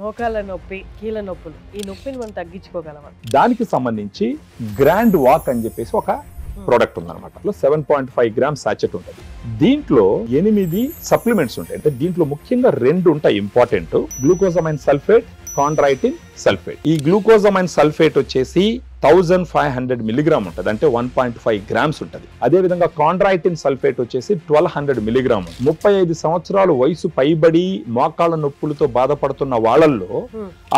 మోకాళ్ళ నొప్పి, కీళ్ళ నొప్పులు, ఈ నొప్పిని మనం తగ్గించుకోగలమా? దానికి సంబంధించి గ్రాండ్ వాక్ అని చెప్పేసి ఒక ప్రోడక్ట్ ఉందన్నమాట. 7.5 గ్రామ్ సాచెట్ ఉంటుంది. దీంట్లో 8 సప్లిమెంట్స్ ఉంటాయి. అంటే దీంట్లో ముఖ్యంగా 2 ఉంటాయి important. Glucosamine sulphate, chondroitin sulphate. ఈ గ్లూకోజమైన్ సల్ఫేట్ వచ్చేసి 1500 మిల్లీగ్రామ్ ఉంటుంది. అంటే 1.5 గ్రామ్స్ ఉంటుంది. అదే విధంగా కాండ్రైటిన్ సల్ఫేట్ వచ్చేసి 1200 మిల్లీగ్రామ్. 35 సంవత్సరాలు వయసు పైబడి మోకాళ్ళ నొప్పులతో బాధపడుతున్న వాళ్ళల్లో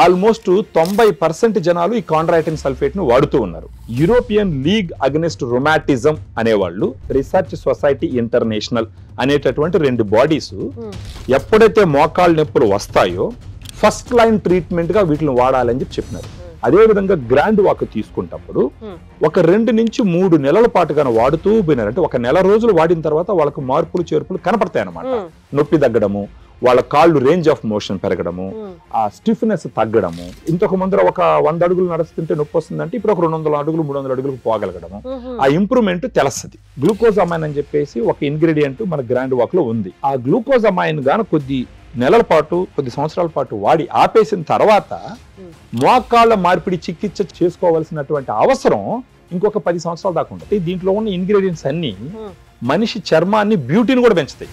ఆల్మోస్ట్ 90% జనాలు ఈ కాండ్రైటిన్ సల్ఫేట్ ను వాడుతూ ఉన్నారు. యూరోపియన్ లీగ్ అగెనిస్ట్ రొమాటిజం అనేవాళ్ళు, రీసెర్చ్ సొసైటీ ఇంటర్నేషనల్ అనేటటువంటి 2 బాడీస్ ఎప్పుడైతే మోకాళ్ళ నొప్పులు వస్తాయో ఫస్ట్ లైన్ ట్రీట్మెంట్ గా వీటిని వాడాలని చెప్పినారు. అదే విధంగా గ్రాండ్ వాక్ తీసుకుంటప్పుడు ఒక 2 నుంచి 3 నెలల పాటుగా వాడుతూ పోయినారు. అంటే ఒక నెల రోజులు వాడిన తర్వాత వాళ్ళకు మార్పులు చేర్పులు కనపడతాయి అన్నమాట. నొప్పి తగ్గడము, వాళ్ళ కాళ్ళు రేంజ్ ఆఫ్ మోషన్ పెరగడము, ఆ స్టిఫ్నెస్ తగ్గడము. ఇంతకు ముందర ఒక 100 అడుగులు నడుస్తుంటే నొప్పి వస్తుందంటే ఇప్పుడు ఒక 200 అడుగులు 300 అడుగులకు పోగలగడము. ఆ ఇంప్రూవ్మెంట్ తెలుస్తుంది. గ్లూకోజమైన్ అని చెప్పేసి ఒక ఇంగ్రీడియంట్ మన గ్రాండ్ వాక్ లో ఉంది. ఆ గ్లూకోజమైన్ గాను కొద్ది నెలల పాటు, కొద్ది సంవత్సరాల పాటు వాడి ఆపేసిన తర్వాత మోకాళ్ళ మార్పిడి చికిత్స చేసుకోవాల్సినటువంటి అవసరం ఇంకొక 10 సంవత్సరాల దాకా ఉంటుంది. దీంట్లో ఉన్న ఇంగ్రీడియంట్స్ అన్ని మనిషి చర్మాన్ని, బ్యూటీని కూడా పెంచుతాయి.